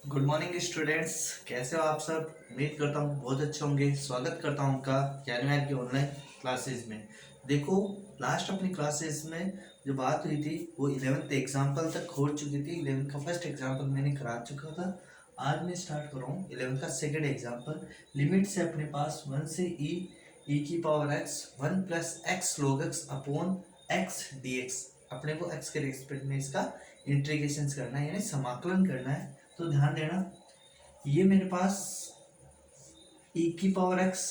Good morning students, कैसे हो आप सब। उम्मीद करता हूँ बहुत अच्छे होंगे। स्वागत करता हूँ आपका कैनवैर की ऑनलाइन क्लासेस में। देखो, लास्ट अपनी क्लासेस में जो बात हुई थी वो 11th एग्जाम्पल तक हो चुकी थी। 11th का फर्स्ट एग्जाम्पल मैंने करा चुका था। आज मैं स्टार्ट कर रहा हूँ 11th का सेकेंड एग्जाम्पल। लिमिट से अपने पास 1 से ई की power x 1 plus x log x upon x D x. अपने को एक्स के रिस्पेक्ट में इसका इंटीग्रेशन करना है, यानी समाकलन करना है। तो ध्यान देना, ये मेरे पास e की पावर x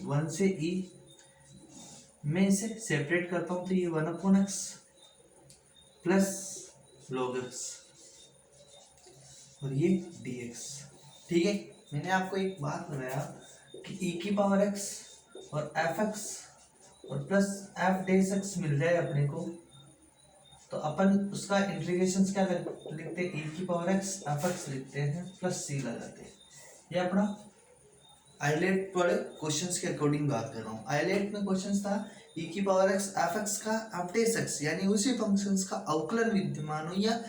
1 से e, मैं इसे सेपरेट करता हूं तो ये 1 upon x plus log x और ये dx। ठीक है, मैंने आपको एक बात बताया कि e की पावर x और fx और प्लस f डेस x मिल जाए अपने को, तो अपन उसका इंटीग्रेशन क्या लिखते हैं, e की पावर x fx लिखते हैं प्लस c लगाते हैं। ये अपना आइलेट वाले क्वेश्चंस के अकॉर्डिंग बात कर रहा हूँ। आइलेट में क्वेश्चंस था e की पावर x एफ एक्स का अपडेस x, यानी उसी फंक्शंस का अवकलन विद्यमान हो या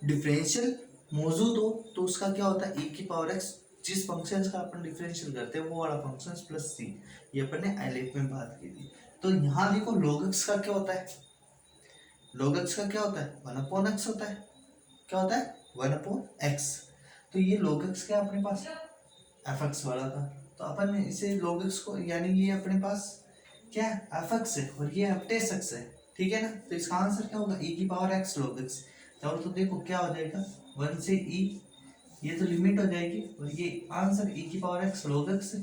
डिफरेंशियल मौजूद हो तो उसका क्या होता है, e की पावर x जिस फंक्शंस का अपन डिफरेंशियल करते हैं वो वाला फंक्शंस प्लस c। ये अपन ने आइलेट में बात की थी। तो यहाँ देखो log x का क्या होता है, log x का क्या होता है 1 अपॉन x होता है। क्या होता है 1 अपॉन x। तो ये log x क्या अपने पास एफ एक्स वाला था, तो अपन इसे log x को, यानी ये अपने पास क्या है एफ एक्स है और ये अपडेस एक्स है। ठीक है ना, तो इसका आंसर क्या होगा e की पावर x log x। तो देखो क्या हो जाएगा 1 से e, ये तो लिमिट हो जाएगी और ये आंसर e की पावर x log x है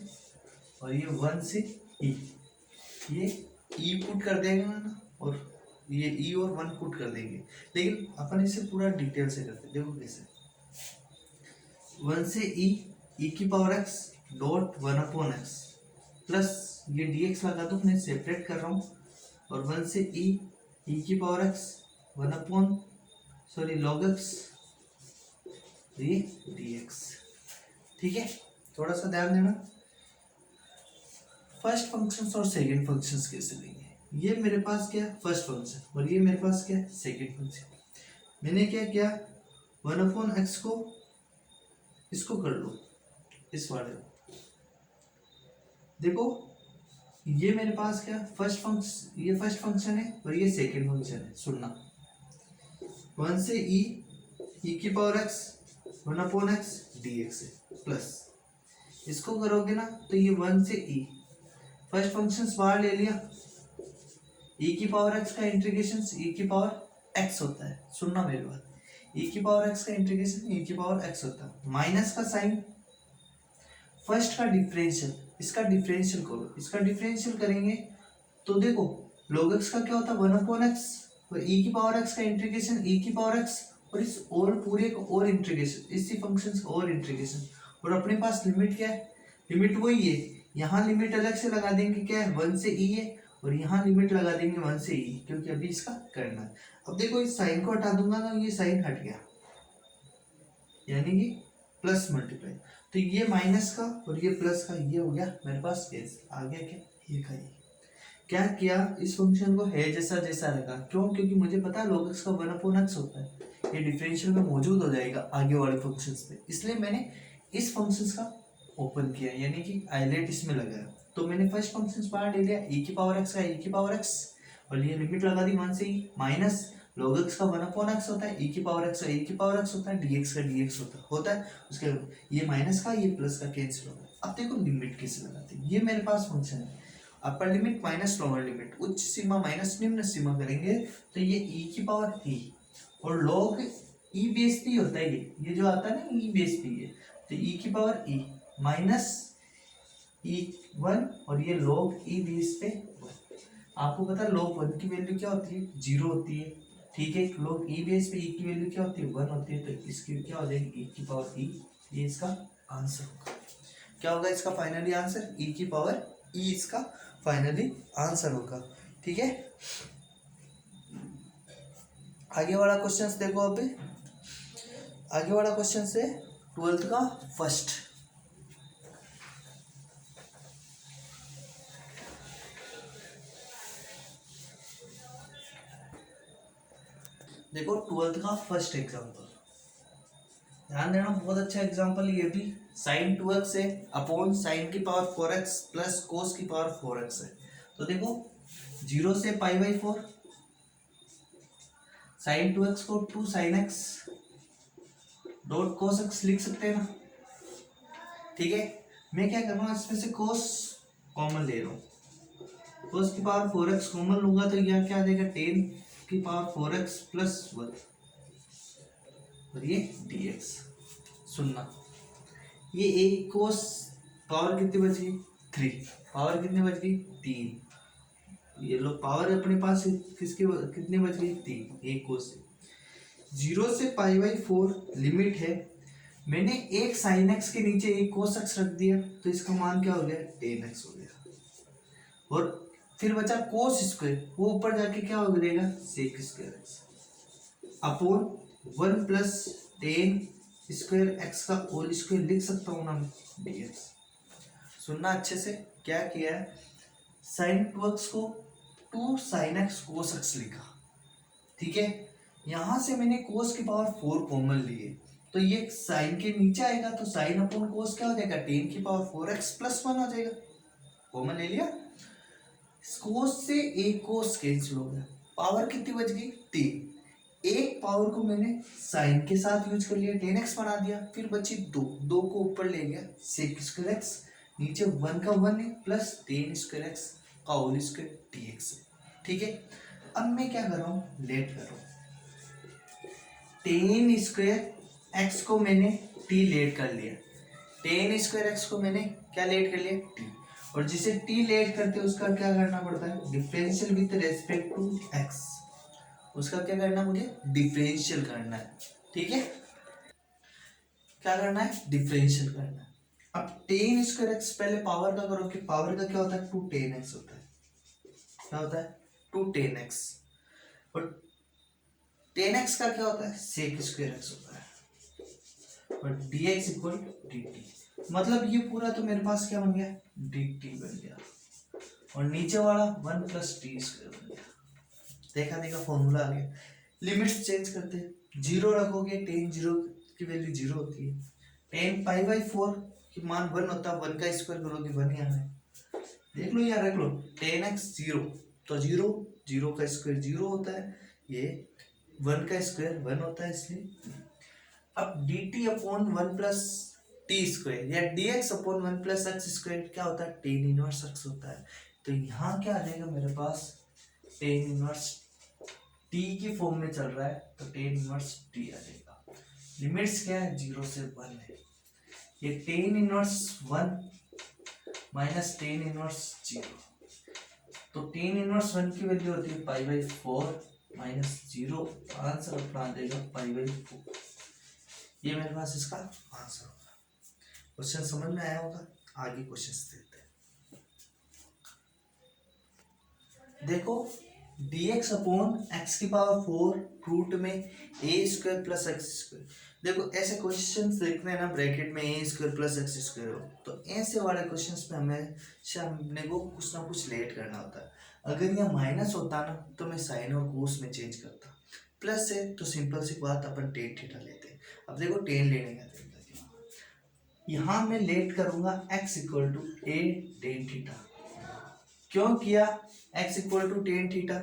और ये 1 से e, ये e पुट कर देगा ना और ये e और 1 पुट कर देंगे। लेकिन अपन इसे पूरा डिटेल से करते हैं, देखो कैसे 1 से e की power x dot 1 upon x plus ये dx लगा दो, मैं सेपरेट कर रहा हूँ और 1 से e की power x 1 upon log x ये dx। ठीक है, थोड़ा सा ध्यान देना, फर्स्ट फंक्शंस और सेकंड फंक्शंस कैसे लेंगे। ये मेरे पास क्या फर्स्ट फंक्शन और ये मेरे पास क्या सेकंड फंक्शन। मैंने क्या किया 1 अपॉन एक्स को इसको कर लो इस वाले को। देखो ये मेरे पास क्या फर्स्ट फंक्शन, ये फर्स्ट फंक्शन है और ये सेकंड फंक्शन है। सुनना 1 से e की power x 1 upon x dx है प्लस इसको करोगे ना तो ये 1 से e, फर्स्ट फंक्शन बाहर ले लिया, e की पावर x का इंटीग्रेशन e की पावर x होता है। सुनना मेरी बात, e की पावर x का इंटीग्रेशन e की पावर x होता है। माइनस का साइन, फर्स्ट का डिफरेंशियल, इसका डिफरेंशियल करो, इसका डिफरेंशियल करेंगे तो देखो log x का क्या होता है 1 अपॉन x और e की पावर x का इंटीग्रेशन e की पावर x और इस और पूरे का और इंटीग्रेशन, इसी फंक्शंस का और इंटीग्रेशन। और अपने पास लिमिट क्या है, लिमिट वही है, यहाँ लिमिट अलग से लगा देंगे, क्या है 1 से e है और यहाँ लिमिट लगा देंगे 1 से e, क्योंकि अभी इसका करना है। अब देखो इस साइन को हटा दूंगा ना, ये साइन हट गया, यानी कि प्लस मल्टीप्लाई, तो ये माइनस का और ये प्लस का ये हो गया मेरे पास केस आ गया। क्या ये का ये क्या किया, इस फंक्शन को है जैसा जैसा रखा। क्यों, क्योंकि मुझे पता है log x का 1 अपॉन x होता है, ये डिफरेंशियल में मौजूद हो जाएगा आगे वाले फंक्शंस पे, इसलिए मैंने इस फंक्शंस का ओपन किया, यानी कि आइलेट इसमें लगाया। तो मैंने फर्स्ट फंक्शन बाहर ले लिया, e की पावर x का e की पावर x और ये लिमिट लगा दी 1 से e, माइनस log x का 1 अपॉन x होता है, e की पावर x का e की पावर x होता है, dx का dx होता है उसके ये माइनस का ये प्लस का कैंसिल होगा। अब देखो लिमिट कैसे लगाते हैं, ये मेरे पास फंक्शन है upper limit minus lower limit, उच्च सीमा माइनस निम्न सीमा करेंगे तो ये e की पावर e और log e बेस p होता है, ये जो आता है ना e बेस p है, तो e की पावर e माइनस e1 और ये log e बेस पे 1। आपको पता है log 1 की वैल्यू क्या होती है 0 होती है। ठीक है, log e बेस पे e की वैल्यू क्या होती है 1 होती है, तो इसकी क्या हो जाएगी e की पावर e, ये इसका आंसर होगा। क्या होगा इसका फाइनली आंसर e की पावर e, इसका फाइनली आंसर होगा। ठीक है, आगे वाला क्वेश्चन देखो। अभी आगे वाला क्वेश्चन से 12th का फर्स्ट, देखो 12th का फर्स्ट एग्जांपल। ध्यान देना, बहुत अच्छा एग्जांपल ये भी। साइन 2x है अपॉन साइन की पावर 4x प्लस कोस की पावर 4x है। तो देखो 0 से π/4, साइन 2x को 2 साइन x डॉट कोस x लिख सकते हैं ना। ठीक है, मैं क्या कर रहा हूँ, इसमें से कोस कॉमन ले रहा हूँ, कोस की पावर 4x कॉमन लूंगा तो यह क्या आ जाएगा, टेन की पावर 4x प्लस 1 और ये dx। सुनना, ये ए कोस पावर कितनी बच गई, 3, पावर कितनी बच गई, 3। ये लो पावर अपने पास किसकी कितनी बच गई, 3, ए कोस से। 0 से π/4 लिमिट है, मैंने एक साइन एक्स के नीचे एक कोस एक्स रख दिया तो इसका मान क्या हो गया, टेन एक्स हो गया। और फिर बचा कोस स्क्वायर, वो ऊपर जाके क्या हो जाएगा, sec square x upon 1 plus tan square x का होल स्क्वायर लिख सकता हूँ ना मैं, dx। सुनना अच्छे से, क्या किया है, साइन 2x को 2 साइन एक्स कोस एक्स लिखा। ठीक है, यहां से मैंने कोस की पावर 4 कॉमन ली है, तो ये साइन के नीचे आएगा तो साइन अपॉन कोस क्या हो जाएगा, टेन की पावर 4x प्लस 1 हो जाएगा। कॉमन ले लिया, कोस से एक कोस कैंसिल हो गया, पावर कितनी बच गई, 3। एक पावर को मैंने साइन के साथ यूज कर लिया, 10x बना दिया, फिर बची 2, 2 को ऊपर ले गया, सेक स्क्वायर एक्स, नीचे 1 का 1 है प्लस 10 स्क्वायर एक्स का होल स्क्वायर dx है। ठीक है, अब मैं क्या कर रहा हूँ, लेट कर रहा हूँ, 10 स्क्वायर एक्स को मैंने t लेट कर लिया, 10 स्क्वायर एक्स को मैंने क्या लेट कर लिया, t। और जिसे t लेट करते हैं उसका क्या करना पड़ता है, differential with respect to x, उसका क्या करना है, मुझे डिफरेंशियल करना है। ठीक है, क्या करना है, डिफरेंशियल करना है। अब 10 स्क्वायर एक्स पहले पावर का करो कि पावर का क्या होता है, 2 10 एक्स होता है, क्या होता है, 2 10 एक्स। और 10 एक्स का क्या होता है, सेक स्क्वायर एक्स होता है, और dx इक्वल dt। मतलब ये पूरा तो मेरे पास क्या बन गया, dt बन गया, और नीचे वाला 1 प्लस टी स्क्वायर बन गया। देखा देखा फॉर्मूला आ गया। लिमिट्स चेंज करते हैं, 0 रखोगे, टेन 0 की वैल्यू 0 होती है, टेन π/4 की मान 1 होता है, 1 का स्क्वायर करोगे 1 ही आना है। देख लो यार, रख लो, 10x 0 तो 0, 0 का स्क्वायर 0 होता है, ये 1 का स्क्वायर 1 होता है इसलिए। अब dt upon 1 plus T square या dx upon 1 plus x square क्या होता है, टेन इनवर्स एक्स होता है। तो यहाँ क्या आ जाएगा मेरे पास, टेन इनवर्स टी की फॉर्म में चल रहा है तो टेन इनवर्स टी आ जाएगा। लिमिट्स क्या है, 0 से 1 है, ये tan inverse 1 minus tan inverse 0, तो टेन इनवर्स 1 की वैल्यू होती है π/4 माइनस 0, आंसर अपना आ जाएगा π/4। ये मेरे पास इसका आंसर होगा। क्वेश्चन समझ में आया होगा, आगे क्वेश्चन देखते हैं। देखो dx अपॉन एक्स की पावर 4 रूट में a square plus x square. देखो ऐसे क्वेश्चंस देखने ना, ब्रैकेट में a square plus x square हो, तो ऐसे वाले क्वेश्चंस में हमने को कुछ ना कुछ लेट करना होता है। अगर यह माइनस होता ना तो मैं साइन और कोस में चेंज करता, प्लस है तो सिंपल सी बात अपन टेन थीटा लेते। अब देखो टेन लेने का तरीका, यहाँ मैं लेट करूंगा x equal to a tan theta. क्यों किया x equal to tan theta,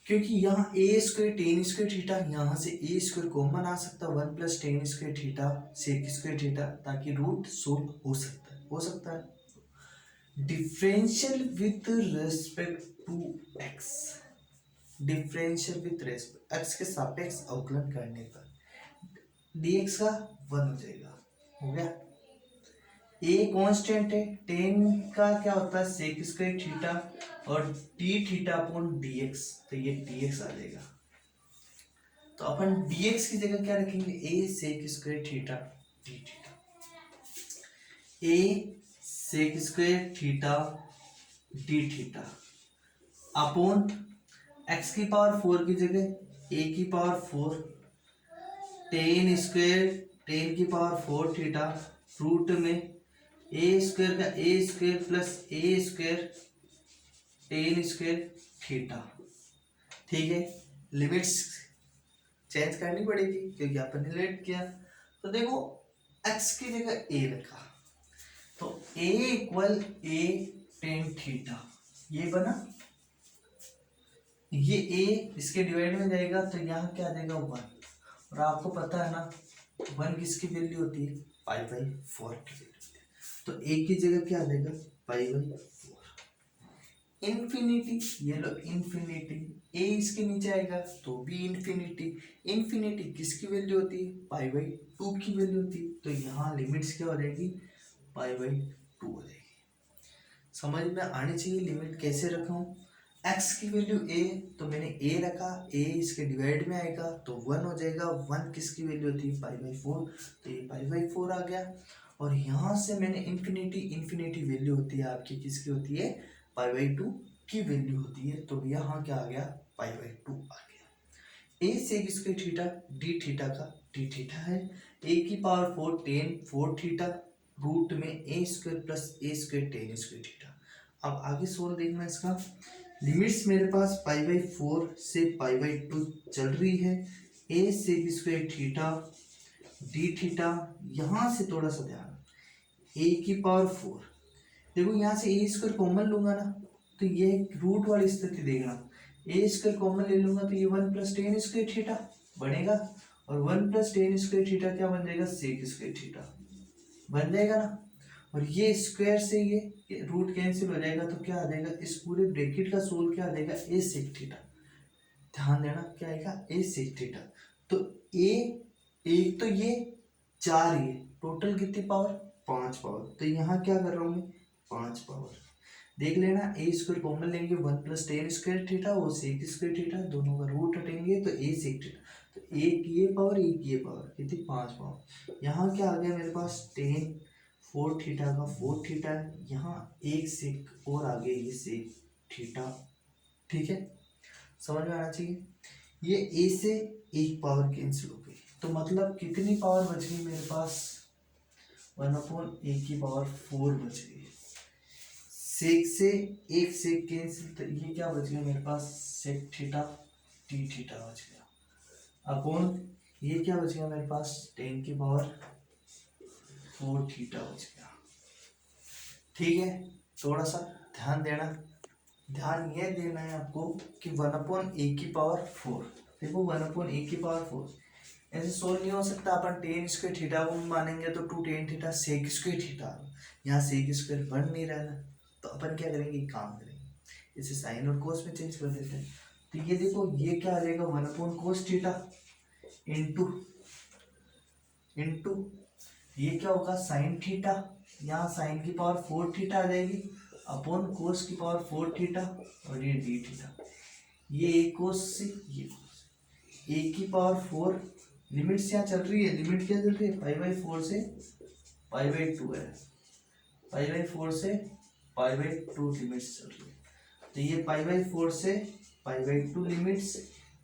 क्योंकि यहाँ a square tan square theta, यहाँ से ए स्क्वायर कॉमन आ सकता है, 1 plus tan square theta sec square theta, ताकि रूट सोल्व हो सकता है। Differential with respect to x, differential with respect x के सापेक्ष अवकलन करने पर dx का 1 हो जाएगा, हो गया। ए कांस्टेंट है, टेन का क्या होता है, सेक स्क्वायर थीटा, और डी थीटा अपॉन dx, तो ये dx आ जाएगा। तो अपन dx की जगह क्या रखेंगे, a sec square theta d theta, a sec square theta d theta upon x की पावर 4 की जगह ए की पावर 4 टेन स्क्वायर टेन की पावर 4 थीटा रूट में ए स्क्वायर का a square plus a square tan square theta. ठीक है, limits change करनी पड़ेगी क्योंकि अपन ने लेट किया। तो देखो x की जगह a रखा, तो a equal a tan theta, ये बना, ये a इसके डिवाइड में जाएगा तो यहाँ क्या आ जाएगा 1, और आपको पता है ना 1 किसकी वैल्यू होती है, पाई बाई 4 की वैल्यू होती है। तो a की जगह क्या आ जाएगा पाई बाई 4। इन्फिनिटी, ये लो इन्फिनिटी, a इसके नीचे आएगा तो भी इन्फिनिटी, इन्फिनिटी किसकी वैल्यू होती है, पाई बाई 2 की वैल्यू होती है। तो यहाँ लिमिट्स क्या हो जाएगी, पाई बाई 2 हो जाएगी। समझ में आनी चाहिए लिमिट कैसे रखा हूँ। x की वैल्यू a, तो मैंने a रखा, a इसके डिवाइड में आएगा तो 1 हो जाएगा, 1 किसकी वैल्यू होती है पाई बाई 4, तो ये पाई बाई 4 आ गया। और यहाँ से मैंने इन्फिनिटी, इन्फिनिटी वैल्यू होती है आपकी किसकी होती है, पाई बाई 2 की वैल्यू होती है, तो यहाँ क्या आ गया पाई बाई 2 आ गया। a से किसके थीटा, d थीटा का d थीटा है, a की पावर 4 टेन 4 थीटा रूट में a square plus a square tan square theta. अब आगे सोल्व देखना इसका। लिमिट्स मेरे पास पाई बाई 4 से पाई बाई 2 चल रही है, a से b square theta d theta, यहाँ से थोड़ा सा ध्यान, a की पावर 4, देखो यहाँ से a स्क्वायर कॉमन लूंगा ना तो ये रूट वाली स्थिति देखना, a स्क्वायर कॉमन ले लूंगा तो ये 1 प्लस टेन स्क्वायर थीटा बनेगा, और 1 प्लस टेन स्क्वायर थीटा क्या बन जाएगा, सेक स्क्वायर थीटा बन जाएगा ना। और ये स्क्वायर से ये रूट कैंसिल हो जाएगा तो क्या आ जाएगा, इस पूरे ब्रैकेट का सोल क्या आ जाएगा, ए सेक थीटा। ध्यान देना क्या आएगा, ए सेक थीटा। तो ए एक तो ये 4, ये टोटल कितनी पावर 5 पावर, तो यहाँ क्या कर रहा हूँ मैं 5 पावर। देख लेना ए स्क्वायर कॉमन लेंगे 1 प्लस टेन स्क्वायर थीटा वो सेक स्क्वायर थीटा, दोनों का रूट हटेंगे तो ए सेक थीटा, तो एक ये पावर एक ये पावर कितनी 5 पावर। यहाँ क्या आ गया मेरे पास टेन 4 थीटा का 4 थीटा है, यहाँ एक सेक और आगे ये सेक थीटा। ठीक है, समझ में आना चाहिए। ये ए से एक पावर कैंसिल हो गई, तो मतलब कितनी पावर बच गई मेरे पास, 1/a की पावर 4 बच गई। सेक से एक सेक कैंसिल, तो ये क्या बच गया मेरे पास, सेक थीटा टी थीटा बच गया, अपॉन ये क्या बच गया मेरे पास 10 की पावर 4 थीटा बच गया। ठीक है, थोड़ा सा ध्यान देना, ध्यान ये देना है आपको कि 1/a की पावर 4, देखो 1/a की पावर 4 ऐसे सोल्व नहीं हो सकता। अपन टेन स्क्वायर थीटा को मानेंगे तो 2 tan theta sec square theta, यहाँ सेक स्क्वायर बन नहीं रहा ना, तो अपन क्या करेंगे, काम करेंगे इसे साइन और कोस में चेंज कर देते हैं। तो ये देखो ये क्या आ जाएगा 1/cos थीटा इंटू ये क्या होगा साइन थीटा, यहाँ साइन की पावर 4 थीटा आ जाएगी अपॉन कोस की पावर 4 थीटा, और ये डी थीटा, ये एक कोस से ये कोस, ए की पावर 4, लिमिट्स यहाँ चल रही है, लिमिट क्या चल रही है पाई बाई 4 से पाई बाई 2 है, पाई बाई 4 से पाई बाई 2 लिमिट्स चल रही है। तो ये पाई बाई 4 से पाई बाई 2 लिमिट्स,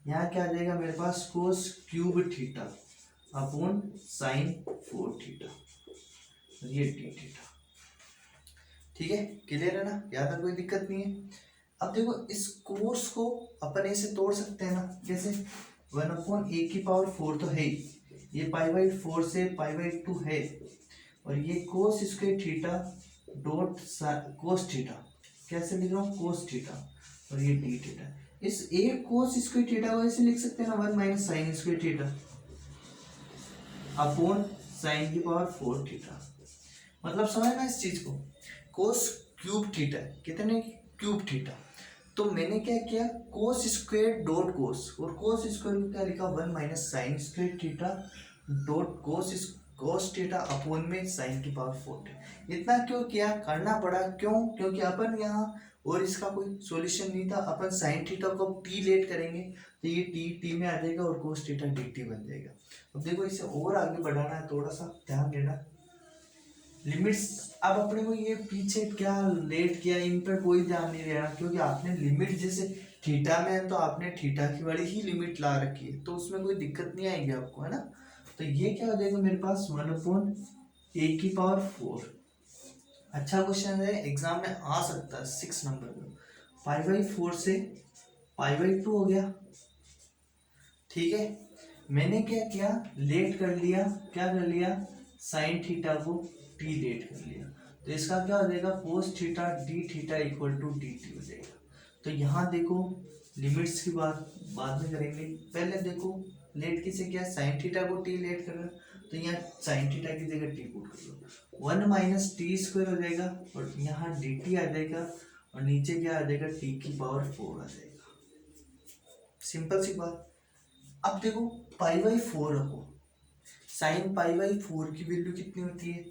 यहाँ क्या आ जाएगा मेरे पास cos cube theta upon sine 4 theta, ये डी थीटा। ठीक है, क्लियर है ना, यहाँ तक कोई दिक्कत नहीं है। अब देखो इस कोस को अपन ऐसे तोड़ सकते हैं ना, कैसे 1/a की पावर 4 तो है ही, ये पाई बाई 4 से पाई बाई 2 है, और ये cos square theta dot cos theta, कैसे लिख रहा हूँ कोस थीटा, और ये डी थीटा। इस एक कोस स्क्वायर थीटा को ऐसे लिख सकते हैं ना 1 minus sine square theta upon sign की पावर 4 थीटा। मतलब समझना इस चीज को, कोस क्यूब थीटा कितने क्यूब थीटा, तो मैंने क्या किया कोस स्क्वायर डॉट कोस, और कोस स्क्वायर को क्या लिखा 1 minus sine square theta dot cos theta upon में साइन की पावर 4। इतना क्यों किया, करना पड़ा क्यों, क्योंकि अपन यहाँ और इसका कोई सॉल्यूशन नहीं था, अपन साइन थीटा को टी लेट करेंगे तो ये टी में आ जाएगा और कोस थीटा डी टी बन जाएगा। अब देखो इसे और आगे बढ़ाना है, थोड़ा सा ध्यान देना लिमिट्स। अब अपने को ये पीछे क्या लेट किया इन पर कोई ध्यान नहीं देना, क्योंकि आपने लिमिट जैसे थीटा में है तो आपने थीटा की वाली ही लिमिट ला रखी है, तो उसमें कोई दिक्कत नहीं आएगी आपको, है ना। तो ये क्या हो जाएगा मेरे पास 1/a की पावर 4। अच्छा क्वेश्चन है, एग्जाम में आ सकता है 6 नंबर में, पाई बाई 4 से पाई बाई 2 हो गया। ठीक है, मैंने क्या किया, लेट कर लिया, क्या कर लिया, साइन थीटा को टी लेट कर लिया, तो इसका क्या हो जाएगा, cos theta d theta equal to d t हो जाएगा। तो यहाँ देखो लिमिट्स की बात बाद में करेंगे, पहले देखो लेट किसे किया, साइन थीटा को टी लेट कर रहा, तो यहाँ साइन थीटा की जगह टी पुट कर लो, 1 माइनस टी स्क्वायर हो जाएगा, और यहाँ डी टी आ जाएगा, और नीचे क्या आ जाएगा, टी की पावर 4 आ जाएगा। सिंपल सी बात। अब देखो पाई बाई 4 रखो, साइन पाई बाई 4 की वैल्यू कितनी होती है,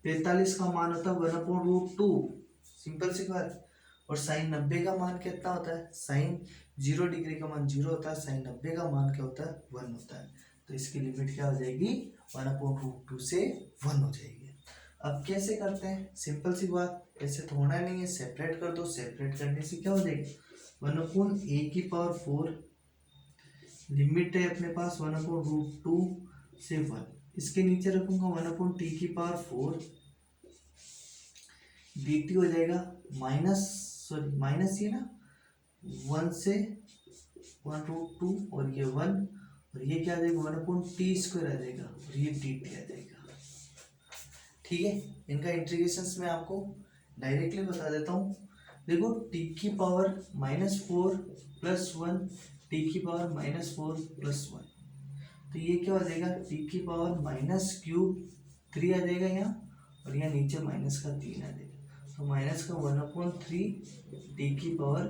45 का मान होता है 1/√2, सिंपल सी बात। और साइन 90 का मान कितना होता है, साइन 0 डिग्री का मान 0 होता है, साइन 90 का मान क्या होता है, 1 होता है। तो इसकी लिमिट क्या हो जाएगी, 1/√2 से 1 हो जाएगी। अब कैसे करते हैं, सिंपल सी बात, ऐसे तो होना नहीं है, सेपरेट कर दो, सेपरेट करने से क्या हो जाएगी, 1/a⁴ लिमिट है अपने पास 1/√2 से 1, इसके नीचे रखूंगा 1/t⁴ dt हो जाएगा माइनस ये ना 1 से 1/√2, और ये 1, और ये क्या आ जाएगा 1/t² आ जाएगा, और ये dt आ जाएगा। ठीक है, इनका इंटीग्रेशंस मैं आपको डायरेक्टली बता देता हूँ। देखो t⁴ -4 + 1 t⁴ -4 + 1, तो ये क्या हो जाएगा, t⁻³ 3 आ जाएगा यहाँ, और यहाँ नीचे माइनस का 3 आ जाएगा, तो माइनस का 1/3 t⁻³।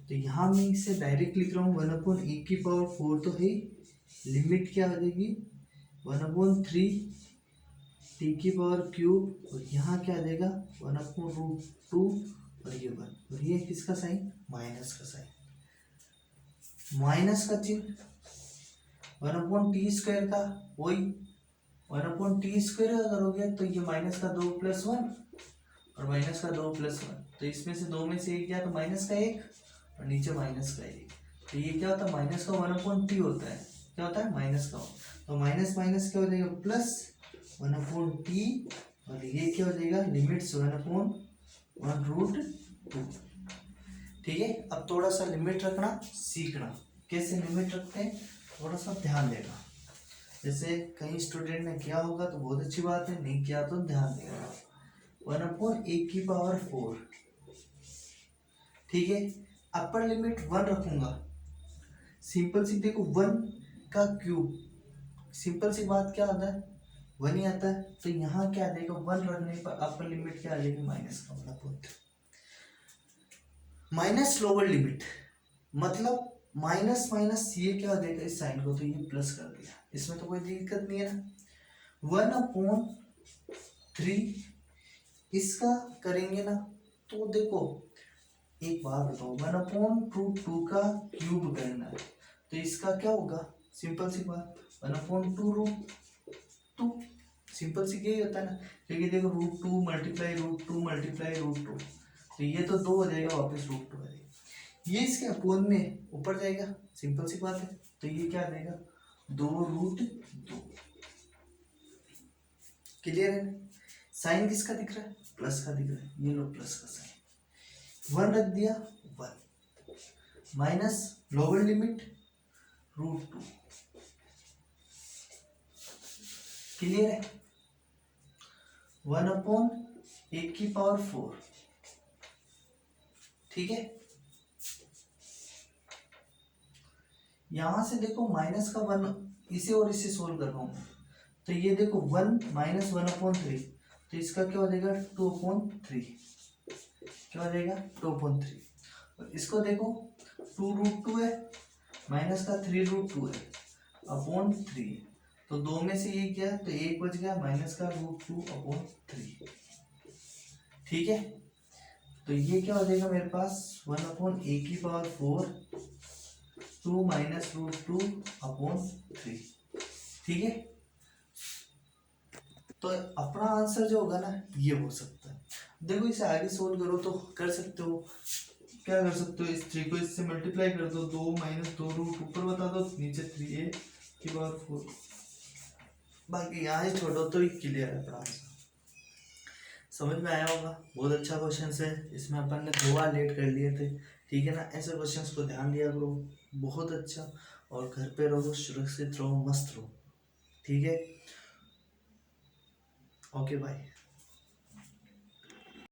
तो यहाँ मैं इसे डायरेक्ट लिख रहा हूँ 1/e⁴ तो है, लिमिट क्या आ जाएगी 1/3 t⁻³, और यहाँ क्या आ जाएगा 1/√2, और ये 1, और ये किसका साइन, माइनस का साइन, माइनस का चिन्ह 1/t² का वही 1/t² करोगे तो ये माइनस का 2 + 1 और माइनस का 2 + 1, तो इसमें से 2 में से एक गया तो माइनस का 1, और नीचे माइनस का 1, तो ये क्या होता है, माइनस का 1/t होता है, क्या होता है माइनस का 1, तो माइनस माइनस क्या हो जाएगा +1/t, और ये क्या हो जाएगा, लिमिट्स 1/√2। ठीक है, अब थोड़ा सा लिमिट रखना सीखना, कैसे लिमिट रखते हैं थोड़ा सा ध्यान देना, जैसे कहीं स्टूडेंट ने किया होगा तो बहुत अच्छी बात है, नहीं किया तो ध्यान देना। 1/a⁴, ठीक है, अपर लिमिट 1 रखूंगा, सिंपल सी देखो 1 का क्यूब, सिंपल सी बात क्या आता है 1 ही आता है, तो यहाँ क्या आ जाएगा 1 रखने पर अपर लिमिट क्या आ जाएगी, माइनस का 1/3 माइनस लोअर लिमिट, मतलब माइनस माइनस ये क्या हो जाएगा, इस साइन को तो ये प्लस कर दिया, इसमें तो कोई दिक्कत नहीं है ना। 1/3 इसका करेंगे ना, तो देखो एक बात बताओ 1/√2 का क्यूब करना है, तो इसका क्या होगा, सिंपल सी बात 1/2√2, सिंपल सी यही होता है ना, क्योंकि देखो √2 × √2 तो ये तो 2 हो जाएगा, वापस √2 आ जाएगा, ये इसके अपोन में ऊपर जाएगा, सिंपल सी बात है, तो ये क्या आ जाएगा 2√2। क्लियर है, साइन किसका दिख रहा है, प्लस का दिख रहा है, ये लो प्लस का साइन, 1 रख दिया 1 माइनस लोअर लिमिट √2। क्लियर है, 1/a⁴, ठीक है, यहां से देखो माइनस का 1, इसे और इसे सोल्व कर रहा हूं, तो ये देखो 1 - 1/3, तो इसका क्या हो जाएगा 2/3, क्या हो जाएगा 2/3, और इसको देखो 2√2 है, माइनस का 3√2 है अपॉन 3, तो 2 में से ये क्या, तो 1 बच गया, माइनस का √2/3। ठीक है, तो ये क्या हो जाएगा मेरे पास 1/a⁴ 2 - √2/3। ठीक है, तो अपना आंसर जो होगा ना ये हो सकता है, देखो इसे आगे सोल्व करो तो कर सकते हो, क्या कर सकते हो, इस 3 को इससे मल्टीप्लाई कर दो, 2 - 2 रूट ऊपर बता दो, नीचे 3a⁴, बाकी यहाँ ही छोड़ो तो ही क्लियर है अपना आंसर। समझ में आया होगा, बहुत अच्छा क्वेश्चन है, इसमें अपन ने 2 बार लेट कर लिए थे। ठीक है ना, ऐसे क्वेश्चंस को ध्यान दिया करो, बहुत अच्छा। और घर पे रहो, सुरक्षित रहो, मस्त रहो। ठीक है, ओके बाय।